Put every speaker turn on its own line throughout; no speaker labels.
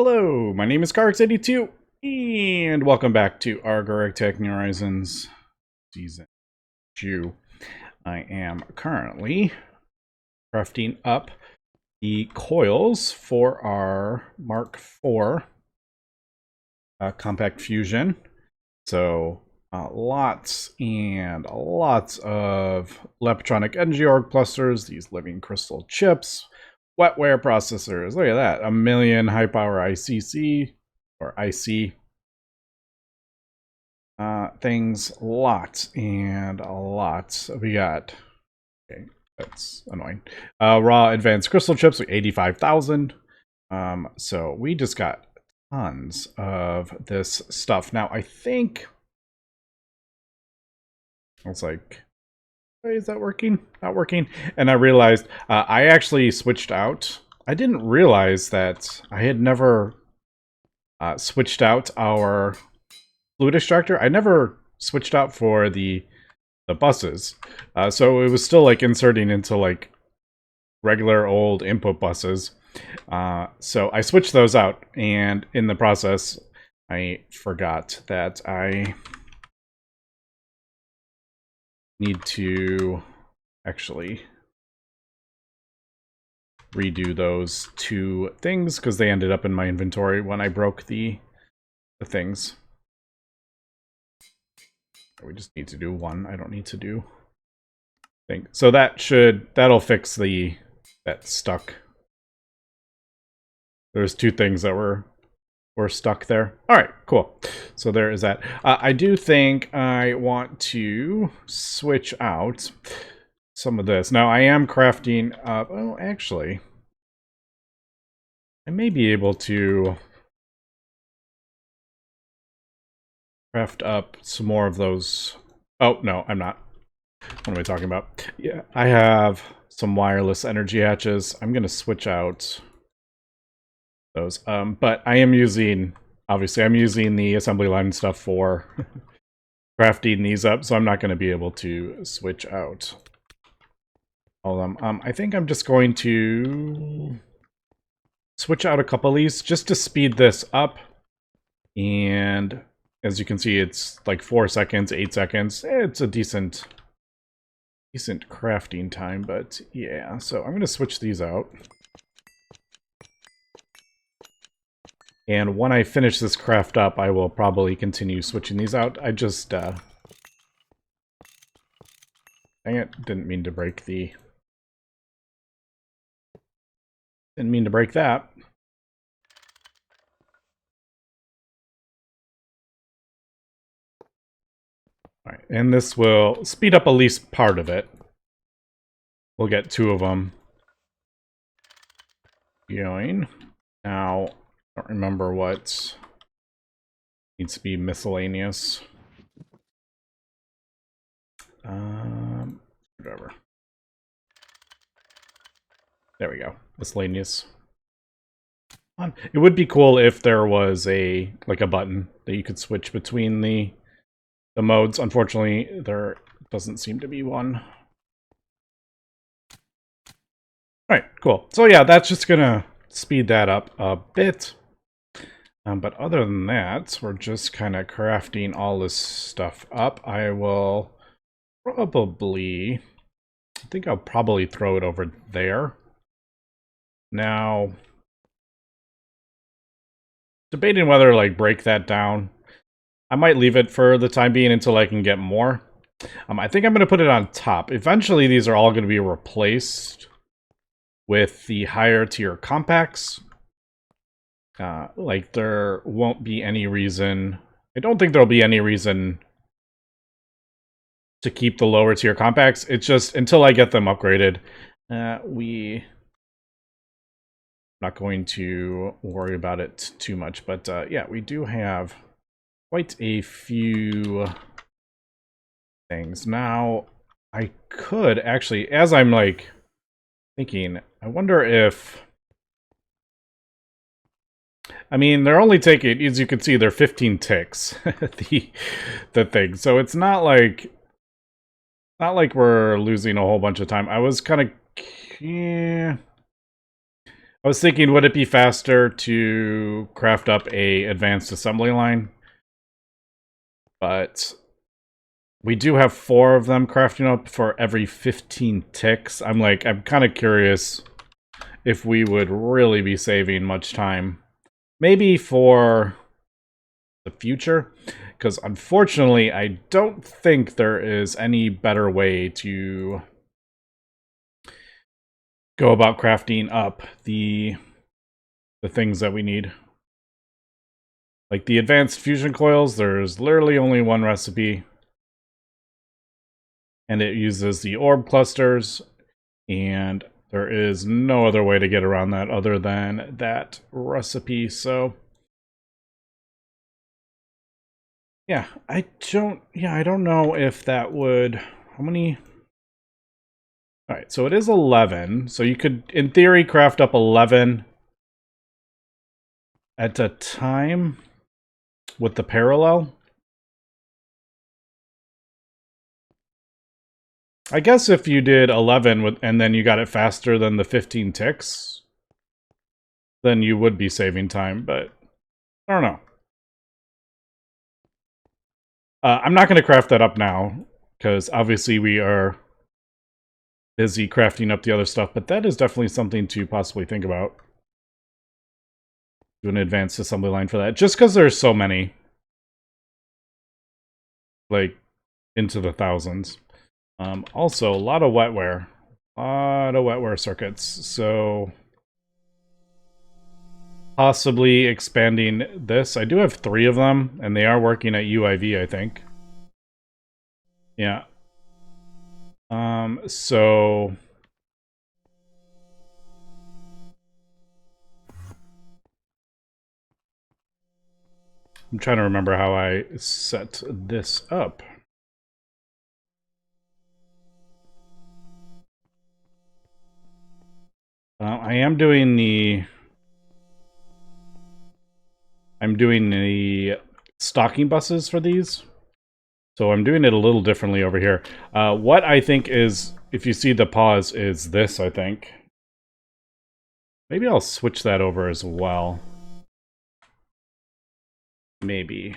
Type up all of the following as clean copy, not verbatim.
Hello, my name is Carx82, and welcome back to our GregTech New Horizons Season 2. I am currently crafting up the coils for our Mark IV compact fusion. So lots and lots of Leptronic energy org clusters, these living crystal chips, wetware processors. Look at that. 1,000,000 high power ICC or IC things. Lots and lots. We got, okay, that's annoying. Raw advanced crystal chips, like 85,000. So we just got tons of this stuff. Now I think I was like, hey, is that working? Not working. And I realized I actually switched out. I didn't realize that I had never switched out our fluid extractor. I never switched out for the buses. So it was still like inserting into like regular old input buses. So I switched those out, and in the process, I forgot that I need to actually redo those two things because they ended up in my inventory when I broke the things. We just need to do one. I don't need to do thing. So that'll fix that stuck. There's two things that were stuck there. All right, cool. So there is that. I do think I want to switch out some of this. Now I am crafting up. Oh, actually, I may be able to craft up some more of those. Oh, no, I'm not. What am I talking about? Yeah, I have some wireless energy hatches. I'm going to switch out those. But I am using, obviously, I'm using the assembly line stuff for crafting these up, so I'm not going to be able to switch out all of them. I think I'm just going to switch out a couple of these just to speed this up. And as you can see, it's like 4 seconds, 8 seconds. It's a decent crafting time, but yeah. So I'm going to switch these out. And when I finish this craft up, I will probably continue switching these out. I just, dang it, didn't mean to break the... Didn't mean to break that. All right, and this will speed up at least part of it. We'll get 2 of them going. Now, I don't remember what needs to be miscellaneous. Whatever. There we go. Miscellaneous. It would be cool if there was a button that you could switch between the modes. Unfortunately, there doesn't seem to be one. All right, cool. So yeah, that's just gonna speed that up a bit. But other than that, we're just kind of crafting all this stuff up. I will probably, I think I'll probably throw it over there. Now, debating whether like break that down. I might leave it for the time being until I can get more. I think I'm going to put it on top. Eventually, these are all going to be replaced with the higher tier compacts. Like, there won't be any reason... I don't think there'll be any reason to keep the lower tier compacts. It's just, until I get them upgraded, we... not going to worry about it too much. But, yeah, we do have quite a few things. Now, I could actually, as I'm like thinking, I wonder if... I mean, they're only taking, as you can see, they're 15 ticks, the thing. So it's not like we're losing a whole bunch of time. I was kind of... Yeah, I was thinking, would it be faster to craft up a advanced assembly line? But we do have 4 of them crafting up for every 15 ticks. I'm kind of curious if we would really be saving much time. Maybe for the future, because unfortunately, I don't think there is any better way to go about crafting up the things that we need. Like the advanced fusion coils, there's literally only one recipe. And it uses the orb clusters, and there is no other way to get around that other than that recipe. So yeah, I don't know if that would, how many? All right, so it is 11. So you could, in theory, craft up 11 at a time with the parallel. I guess if you did 11 and then you got it faster than the 15 ticks, then you would be saving time, but I don't know. I'm not going to craft that up now, because obviously we are busy crafting up the other stuff, but that is definitely something to possibly think about. Do an advanced assembly line for that, just because there's so many. Like, into the thousands. Also, a lot of wetware. A lot of wetware circuits, so possibly expanding this. I do have 3 of them, and they are working at UIV, I think. Yeah. So I'm trying to remember how I set this up. I am doing the... I'm doing the stocking buses for these. So I'm doing it a little differently over here. What I think is, if you see the pause, is this, I think. Maybe I'll switch that over as well. Maybe.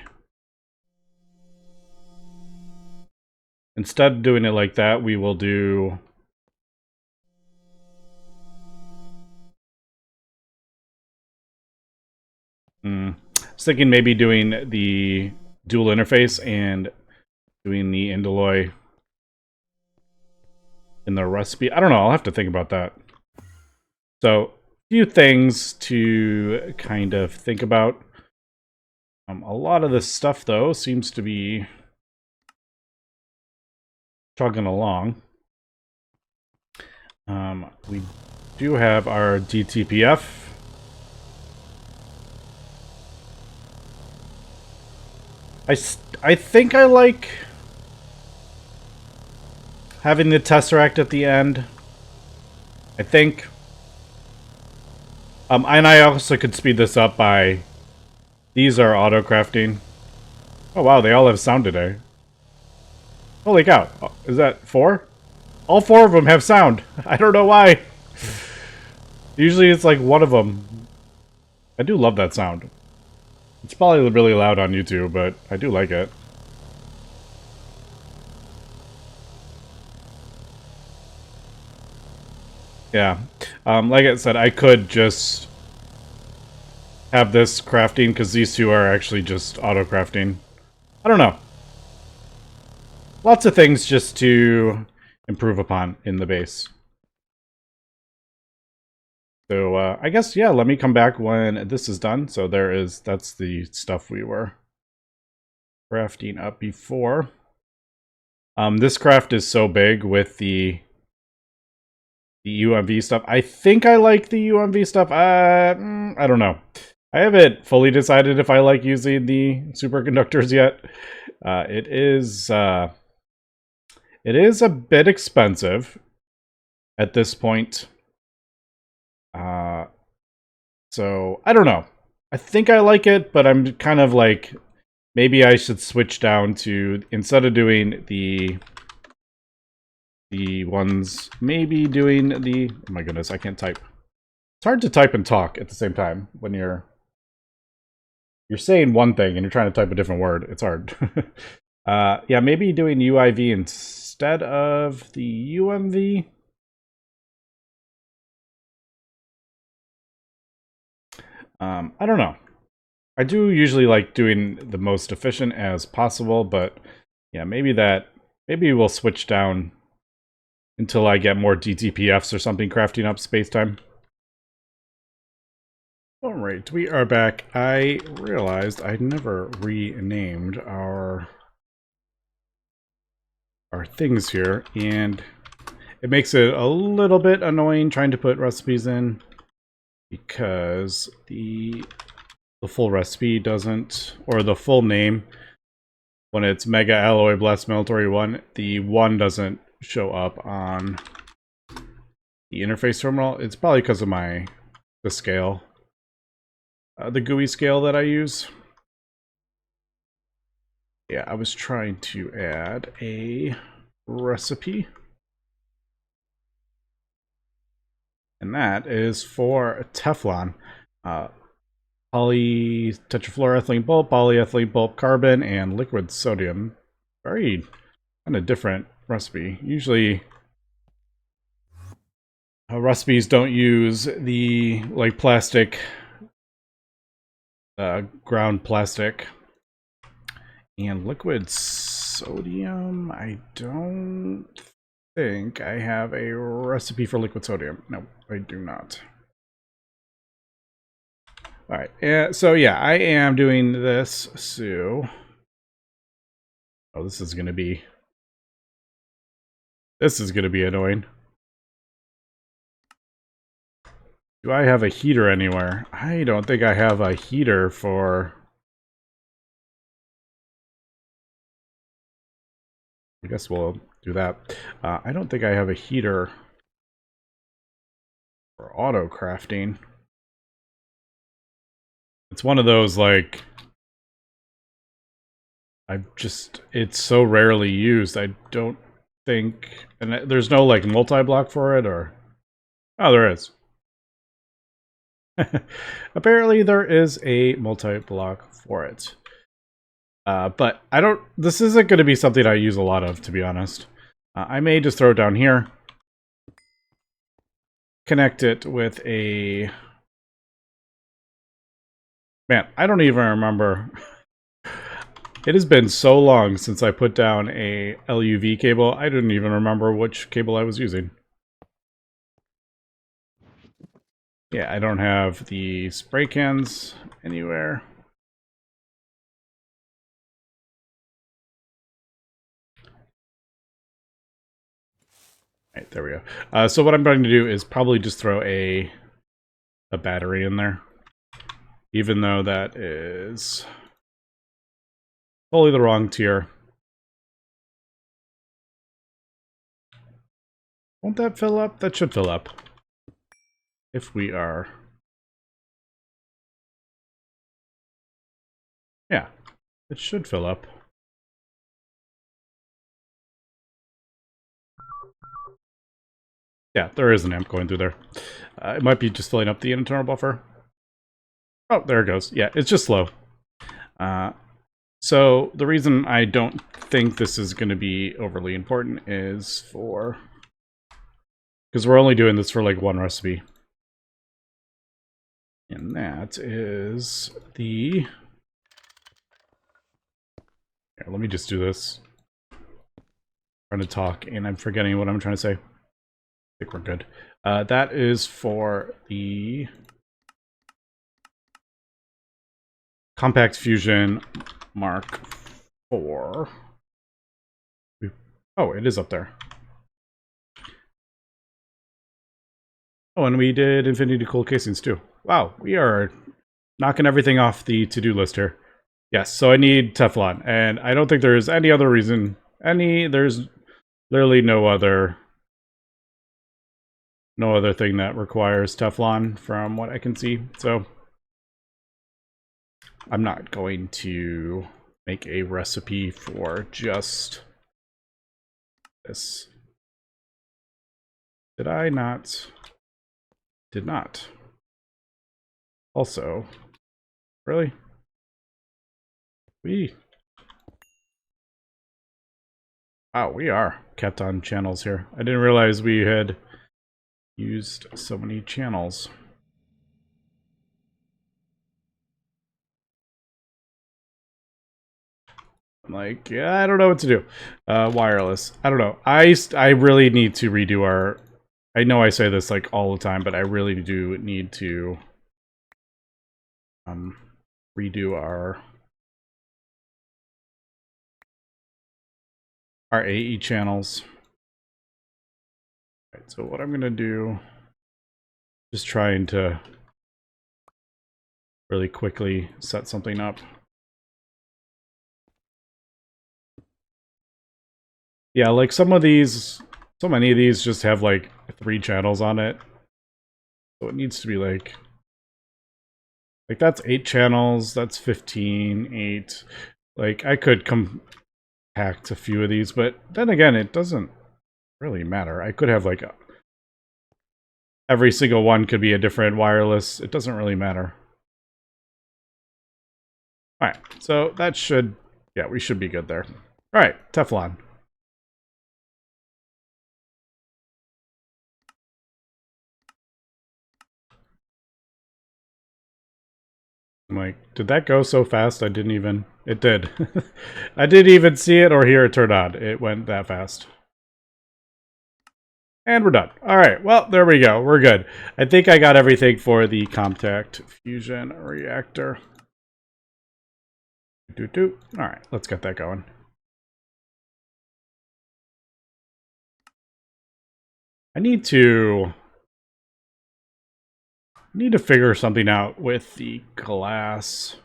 Instead of doing it like that, we will do... I was thinking maybe doing the dual interface and doing the indoloy in the recipe. I don't know, I'll have to think about that. So, a few things to kind of think about. A lot of this stuff, though, seems to be chugging along. We do have our DTPF. I think I like having the Tesseract at the end. I think. And I also could speed this up by... These are auto-crafting. Oh wow, they all have sound today. Holy cow. Is that 4? All 4 of them have sound. I don't know why. Usually it's like one of them. I do love that sound. It's probably really loud on YouTube, but I do like it. Yeah. Like I said, I could just have this crafting, because these 2 are actually just auto-crafting. I don't know. Lots of things just to improve upon in the base. So, I guess, yeah, let me come back when this is done. So that's the stuff we were crafting up before. This craft is so big with the UMV stuff. I think I like the UMV stuff. I don't know. I haven't fully decided if I like using the superconductors yet. It is a bit expensive at this point. So I don't know. I think I like it, but I'm kind of like, maybe I should switch down to, instead of doing the ones, maybe doing the, oh my goodness, I can't type. It's hard to type and talk at the same time when you're saying one thing and you're trying to type a different word. It's hard. Yeah, maybe doing UIV instead of the UMV. I don't know. I do usually like doing the most efficient as possible, but yeah, maybe we'll switch down until I get more DTPFs or something crafting up space-time. Alright, we are back. I realized I never renamed our things here, and it makes it a little bit annoying trying to put recipes in because the full recipe doesn't, or the full name, when it's Mega Alloy Blast Military 1, the 1 doesn't show up on the interface terminal. It's probably because of the scale. The GUI scale that I use. Yeah, I was trying to add a recipe. And that is for Teflon. Polytetrafluoroethylene bulb, polyethylene bulb carbon, and liquid sodium. Very kind of different recipe. Usually recipes don't use the plastic, ground plastic. And liquid sodium, I don't think I have a recipe for liquid sodium. No, I do not. Alright, so yeah, I am doing this, so... Oh, this is gonna be annoying. Do I have a heater anywhere? I don't think I have a heater for... I guess we'll do that. I don't think I have a heater for auto crafting. It's one of those, like... it's so rarely used, I don't think... And there's no, like, multi-block for it, or... Oh, there is. Apparently there is a multi-block for it. But I don't... This isn't going to be something I use a lot of, to be honest. I may just throw it down here. Connect it with a... Man, I don't even remember... It has been so long since I put down a LUV cable, I didn't even remember which cable I was using. Yeah, I don't have the spray cans anywhere. Alright, there we go. So what I'm going to do is probably just throw a battery in there. Even though that is... totally the wrong tier. Won't that fill up? That should fill up. If we are... Yeah, it should fill up. Yeah, there is an amp going through there. It might be just filling up the internal buffer. Oh, there it goes. Yeah, it's just slow. So the reason I don't think this is going to be overly important is because we're only doing this for like one recipe. And that is the... Here, let me just do this. I'm trying to talk and I'm forgetting what I'm trying to say. I think we're good. That is for the Compact Fusion Mark IV. Oh, it is up there. Oh, and we did Infinity Cool Casings too. Wow, we are knocking everything off the to-do list here. Yes, so I need Teflon, and I don't think there's any other reason. There's literally no other thing that requires Teflon from what I can see. So I'm not going to make a recipe for just this. Did I not? Did not. Also, really? Wow, we are kept on channels here. I didn't realize we had used so many channels. I'm like, yeah, I don't know what to do. Wireless. I don't know. I really need to redo our... I know I say this like all the time, but I really do need to redo our AE channels. All right, so what I'm gonna do, just trying to really quickly set something up. Yeah, like some of these, so many of these just have like 3 channels on it. So it needs to be like that's 8 channels, that's 15, 8. Like I could compact a few of these, but then again, it doesn't really matter. I could have like every single one could be a different wireless. It doesn't really matter. All right, so that should, yeah, we should be good there. All right, Teflon. I'm like, did that go so fast? I didn't even... It did. I didn't even see it or hear it turn on. It went that fast. And we're done. All right, well, there we go. We're good. I think I got everything for the compact fusion reactor. All right, let's get that going. I need to figure something out with the glass.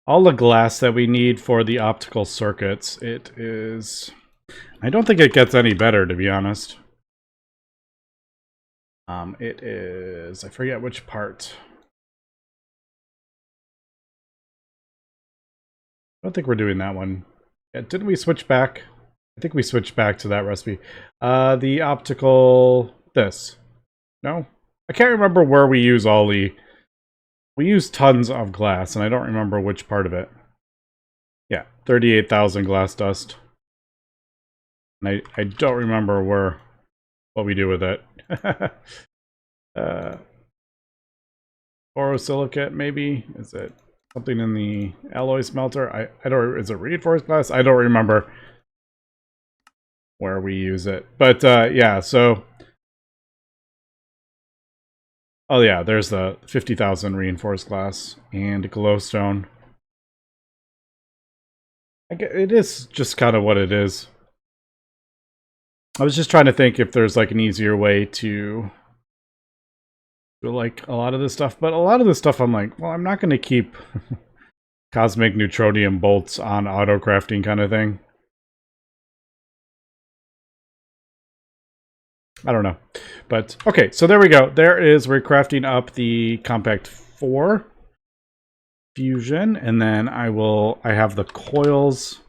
All the glass that we need for the optical circuits. It is... I don't think it gets any better, to be honest. It is... I forget which part. I don't think we're doing that one. Yeah, didn't we switch back? I think we switched back to that recipe. The optical... This. No? I can't remember where we use all the... We use tons of glass, and I don't remember which part of it. Yeah, 38,000 glass dust. And I don't remember what we do with it. Borosilicate, maybe? Is it something in the alloy smelter? I don't... Is it reinforced glass? I don't remember where we use it. But, yeah, so... Oh yeah, there's the 50,000 reinforced glass and glowstone. It is just kind of what it is. I was just trying to think if there's like an easier way to do like a lot of this stuff, but a lot of this stuff I'm like, well, I'm not going to keep cosmic neutronium bolts on auto crafting kind of thing. I don't know. But, okay, so there we go. We're crafting up the Compact 4 fusion, and then I have the coils.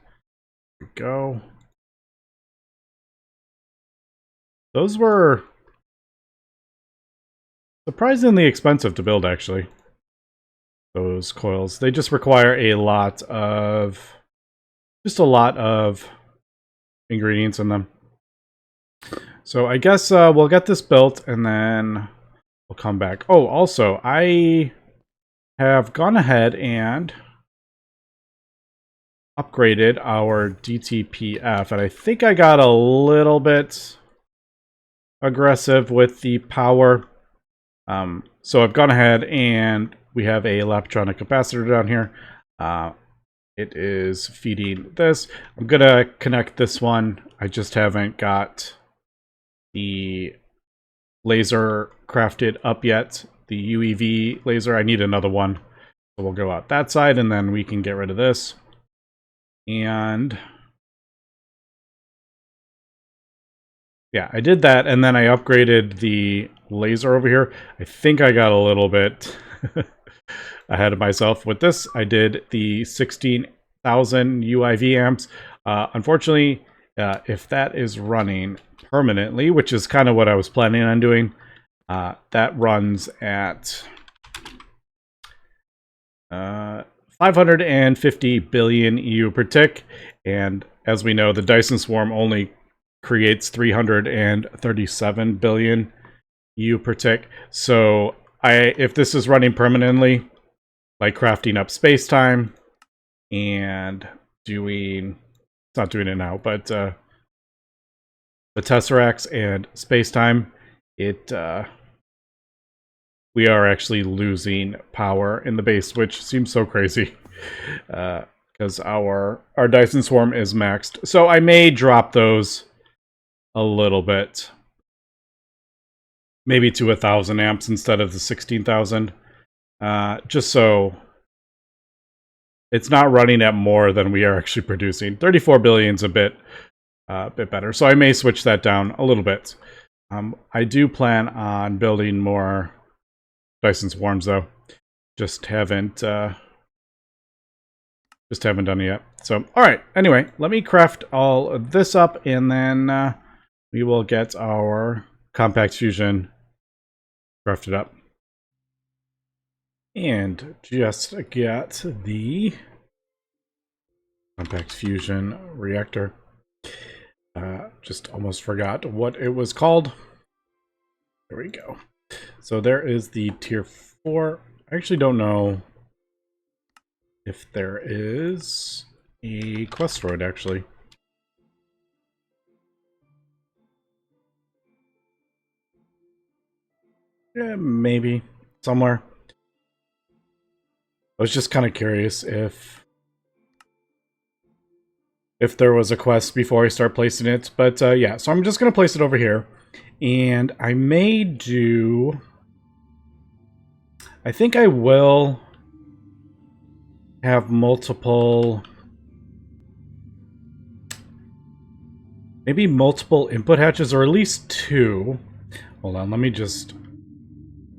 There we go. Those were surprisingly expensive to build, actually. Those coils. They just require a lot of ingredients in them. So I guess we'll get this built and then we'll come back. Oh, also, I have gone ahead and upgraded our DTPF, and I think I got a little bit aggressive with the power. So I've gone ahead and we have a electronic capacitor down here. It is feeding this. I'm gonna connect this one. I just haven't got the laser crafted up yet. The UEV laser, I need another one. So we'll go out that side and then we can get rid of this. And yeah, I did that and then I upgraded the laser over here. I think I got a little bit ahead of myself with this. I did the 16,000 UIV amps. Unfortunately, if that is running permanently, which is kind of what I was planning on doing, that runs at 550 billion EU per tick, and as we know, the Dyson swarm only creates 337 billion EU per tick. So if this is running permanently, like crafting up space-time and doing, it's not doing it now, but the Tesseracts and space-time, we are actually losing power in the base, which seems so crazy. Because our Dyson Swarm is maxed. So I may drop those a little bit. Maybe to 1,000 amps instead of the 16,000. Just so it's not running at more than we are actually producing. 34 billion's a bit better. So I may switch that down a little bit. I do plan on building more Dyson Swarms though. Just haven't done it yet. So, all right. Anyway, let me craft all of this up, and then we will get our compact fusion crafted up. And just get the compact fusion reactor. Just almost forgot what it was called. There we go. So there is the tier 4. I actually don't know if there is a Questroid, actually. Yeah, maybe. Somewhere. I was just kind of curious if there was a quest before I start placing it. But yeah, so I'm just going to place it over here. And I may do... I think I will have multiple... maybe multiple input hatches, or at least 2. Hold on, let me just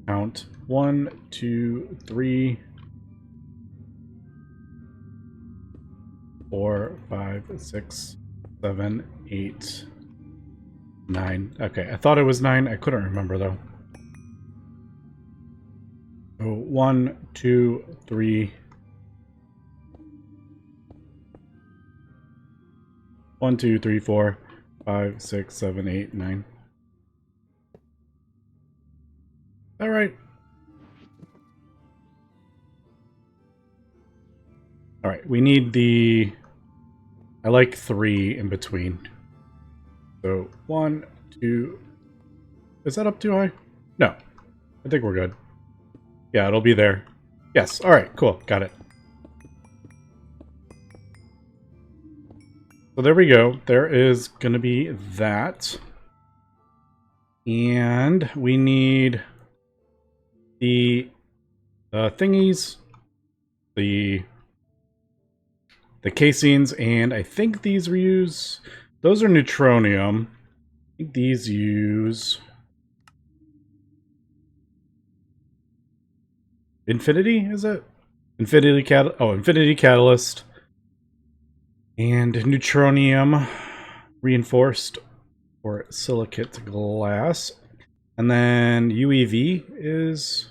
count. 1, 2, 3, 4, 5, 6, 7, 8, 9. Okay, I thought it was 9. I couldn't remember though. So 1, 2, 3. 1, 2, 3, 4, 5, 6, 7, 8, 9. All right. All right, we need the... I like 3 in between. So 1, 2... Is that up too high? No. I think we're good. Yeah, it'll be there. Yes, all right, cool. Got it. So there we go. There is going to be that. And we need the thingies, the casings, and I think these reuse... Those are neutronium. I think these use... Infinity, is it? Infinity Catalyst. And neutronium reinforced or silicate glass. And then UEV is...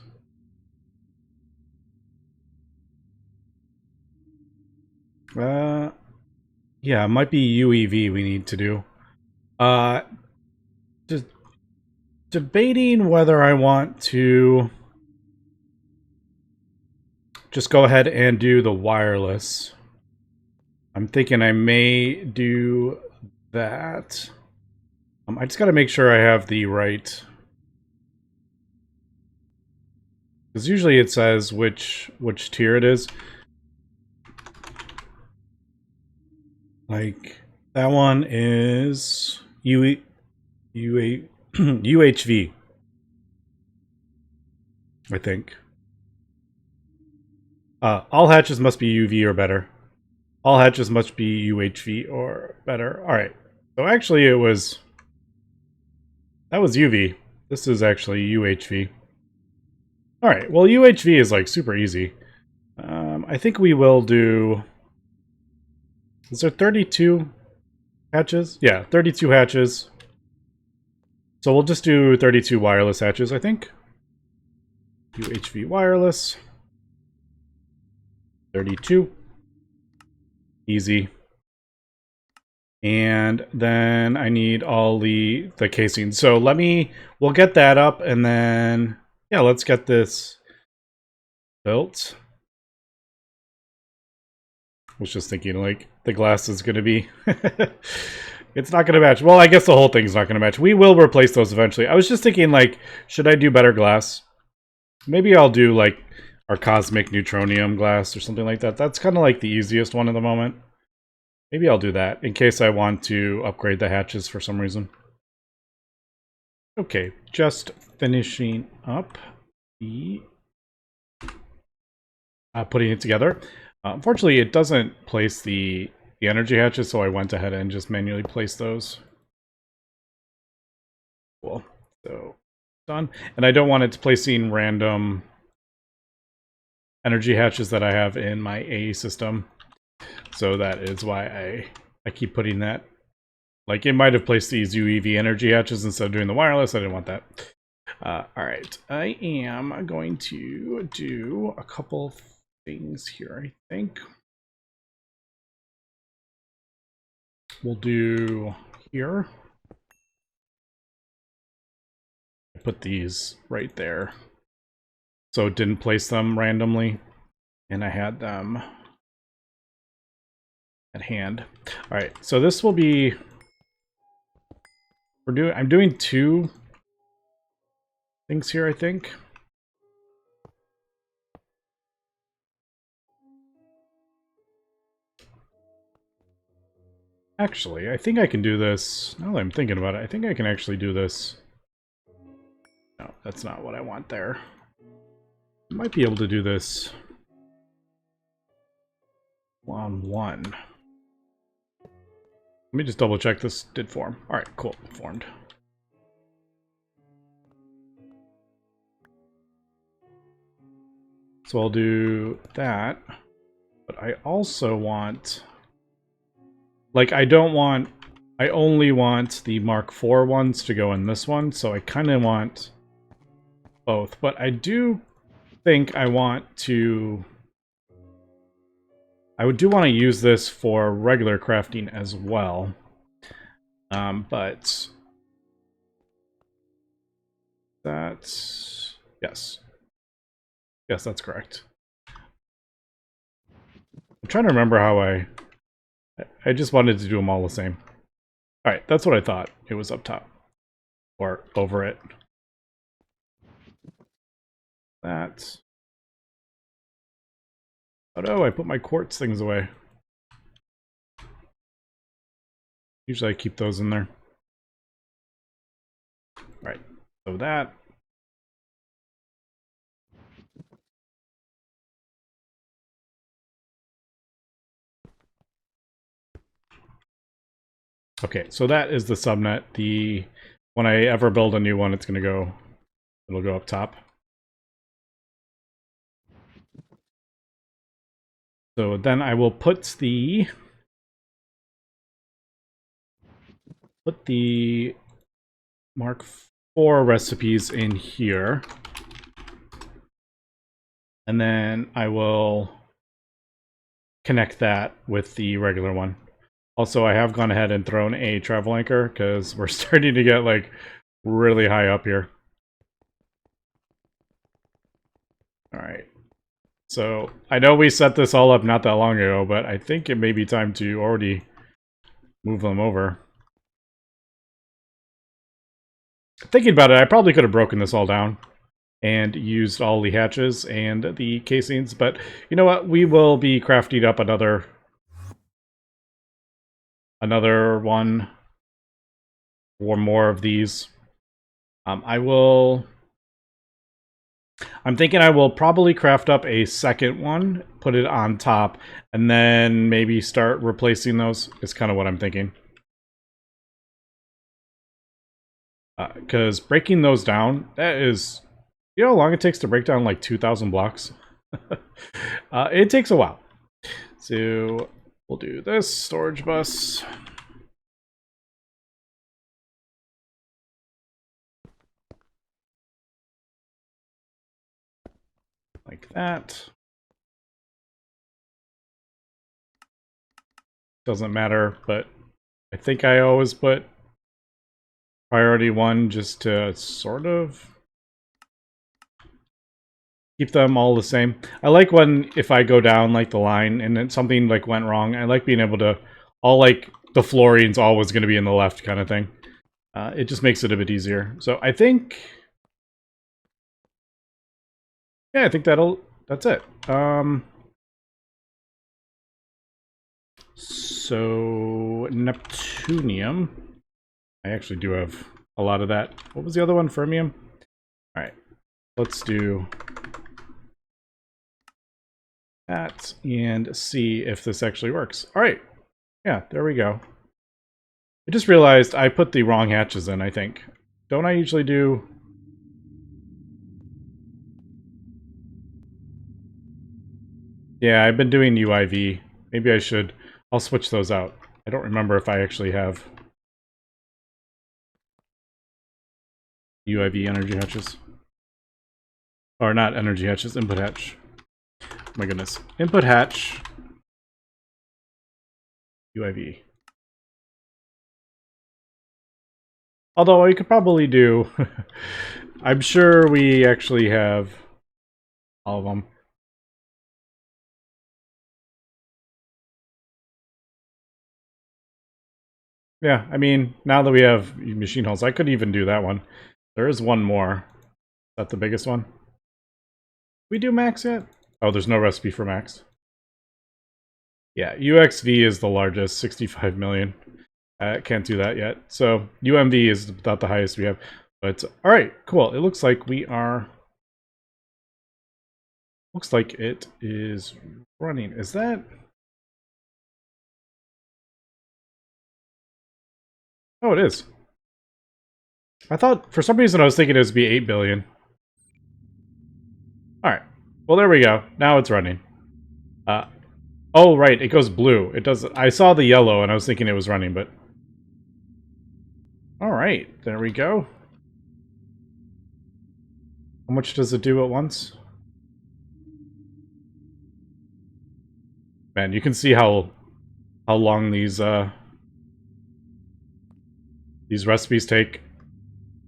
yeah, it might be UEV we need to do. Just debating whether I want to just go ahead and do the wireless. I'm thinking I may do that. I just got to make sure I have the right... because usually it says which tier it is. Like, that one is UHV, I think. All hatches must be UV or better. All hatches must be UHV or better. Alright. So actually it was... that was UV. This is actually UHV. Alright, well UHV is like super easy. I think we will do... is there 32 hatches? Yeah, 32 hatches. So we'll just do 32 wireless hatches, I think. UHV wireless. 32. Easy. And then I need all the casing. So we'll get that up, and then, yeah, let's get this built. I was just thinking, like, the glass is going to be... It's not going to match. Well, I guess the whole thing's not going to match. We will replace those eventually. I was just thinking, like, should I do better glass? Maybe I'll do, like, our cosmic neutronium glass or something like that. That's kind of like the easiest one at the moment. Maybe I'll do that in case I want to upgrade the hatches for some reason. Okay, just finishing up the putting it together. Unfortunately, it doesn't place the energy hatches, so I went ahead and just manually placed those. Cool. So done. And I don't want it placing random energy hatches that I have in my A system. So that is why I keep putting that. Like, it might have placed these UEV energy hatches instead of doing the wireless. I didn't want that. Alright. I am going to do a couple things here, I think. We'll do here. Put these right there. So it didn't place them randomly. And I had them at hand. Alright, so this will be... I'm doing 2 things here, I think. Actually, I think I can do this. Now that I'm thinking about it, I think I can actually do this. No, that's not what I want there. I might be able to do this on 1. Let me just double check this did form. Alright, cool. Formed. So I'll do that. But I also want... Like, I only want the Mark IV ones to go in this one, so I kind of want both. But I do think I want to... I do want to use this for regular crafting as well. But... That's... Yes. Yes, that's correct. I'm trying to remember how I just wanted to do them all the same. Alright, that's what I thought. It was up top. Or over it. That. Oh no, I put my quartz things away. Usually I keep those in there. Alright, so that. Okay, so that is the subnet. When I ever build a new one, it'll go up top. So then I will put the Mark IV recipes in here. And then I will connect that with the regular one. Also, I have gone ahead and thrown a travel anchor because we're starting to get, like, really high up here. Alright. So, I know we set this all up not that long ago, but I think it may be time to already move them over. Thinking about it, I probably could have broken this all down and used all the hatches and the casings, but you know what? We will be crafting up another one or more of these. I'm thinking I will probably craft up a second one, put it on top, and then maybe start replacing those. Is kind of what I'm thinking. Because breaking those down, that is... You know how long it takes to break down like 2,000 blocks? It takes a while. So we'll do this storage bus. Like that. doesn't matter, but I think I always put priority 1 just to sort of keep them all the same. I like when, if I go down like the line and then something like went wrong, I like being able to, all like the fluorine's always going to be in the left kind of thing. It just makes it a bit easier. So I think, yeah, I think that's it. So Neptunium, I actually do have a lot of that. What was the other one? Fermium? All right, let's do that and see if this actually works. All right, yeah, there we go. I just realized I put the wrong hatches in, I think. Don't I usually do... Yeah, I've been doing UIV. Maybe I should... I'll switch those out. I don't remember if I actually have UIV energy hatches. Or not energy hatches, input hatch. Oh my goodness. Input hatch. UIV. Although I could probably do... I'm sure we actually have all of them. Yeah, I mean, now that we have machine hulls, I could even do that one. There is one more. Is that the biggest one? We do max yet? Oh, there's no recipe for max. Yeah, UXV is the largest, 65 million. Can't do that yet. So UMV is about the highest we have. But all right, cool. It looks like we are... Looks like it is running. Is that... Oh, it is. I thought, for some reason, I was thinking it would be 8 billion. Alright. Well, there we go. Now it's running. Oh, right. It goes blue. It does... I saw the yellow, and I was thinking it was running, but... Alright. There we go. How much does it do at once? Man, you can see how long these recipes take.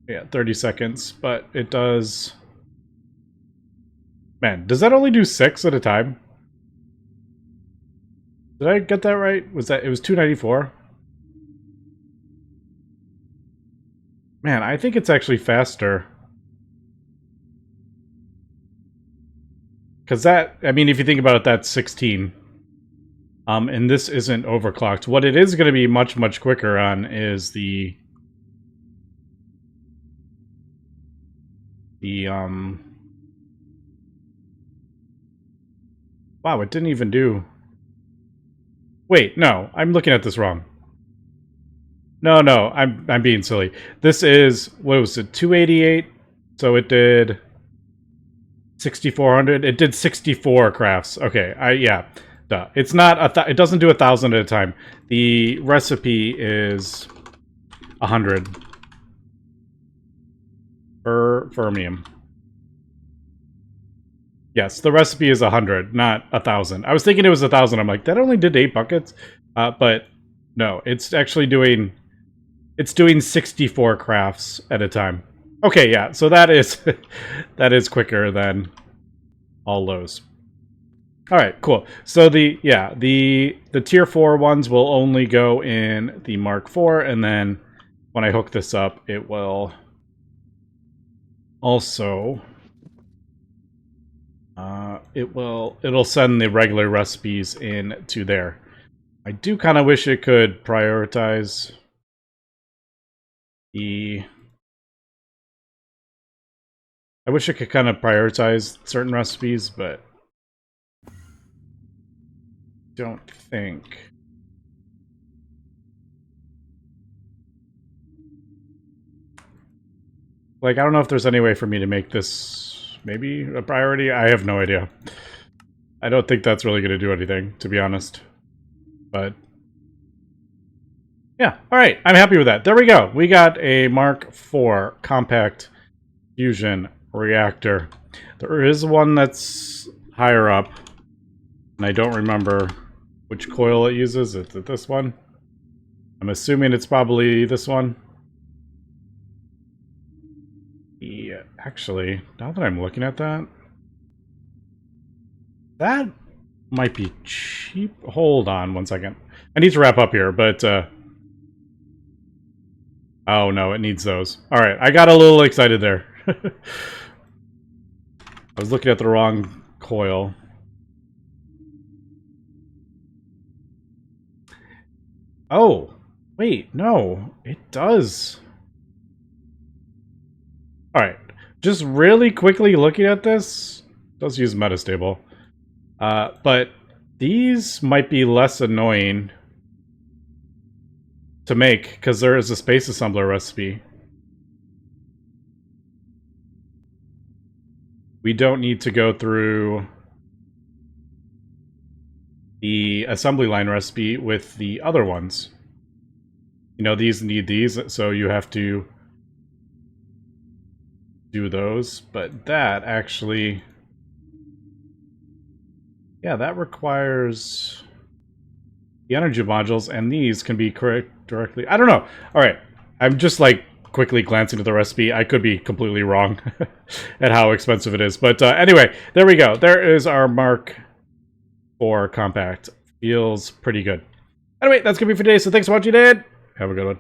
Yeah, 30 seconds, but it does... Man, does that only do 6 at a time? Did I get that right? Was that... It was 294? Man, I think it's actually faster. Because that... I mean, if you think about it, that's 16. And this isn't overclocked. What it is going to be much, much quicker on is the... Wow, it didn't even do... Wait, no, I'm looking at this wrong. No, I'm being silly. This is, what was it, 288? So it did 6,400. It did 64 crafts. Okay, yeah. Duh. It's not it doesn't do 1,000 at a time. The recipe is 100 for fermium. Yes, the recipe is 100, not 1,000. I was thinking it was 1,000. I'm like, that only did 8 buckets, but no, it's actually doing... It's doing 64 crafts at a time. Okay, yeah, so that is that is quicker than all those. All right, cool. So the tier 4 ones will only go in the Mark IV, and then when I hook this up, it will also it'll send the regular recipes in to there. I do kind of wish it could prioritize I wish I could kind of prioritize certain recipes, but don't think. Like, I don't know if there's any way for me to make this maybe a priority. I have no idea. I don't think that's really going to do anything, to be honest. But yeah, all right. I'm happy with that. There we go. We got a Mark IV compact fusion reactor. There is one that's higher up, and I don't remember which coil it uses. Is it this one? I'm assuming it's probably this one. Yeah, actually, now that I'm looking at that, that might be cheap. Hold on one second. I need to wrap up here, but oh no, it needs those. Alright, I got a little excited there. I was looking at the wrong coil. Oh, wait, no, it does. Alright, just really quickly looking at this, it does use metastable. But these might be less annoying to make, because there is a space assembler recipe. We don't need to go through the assembly line recipe with the other ones. You know, these need these, so you have to do those, but that actually... yeah, that requires the energy modules, and these can be correct directly... I don't know! Alright, I'm just, like, quickly glancing at the recipe. I could be completely wrong at how expensive it is. But anyway, there we go. There is our Mark IV Compact. Feels pretty good. Anyway, that's going to be for today, so thanks for watching, and have a good one.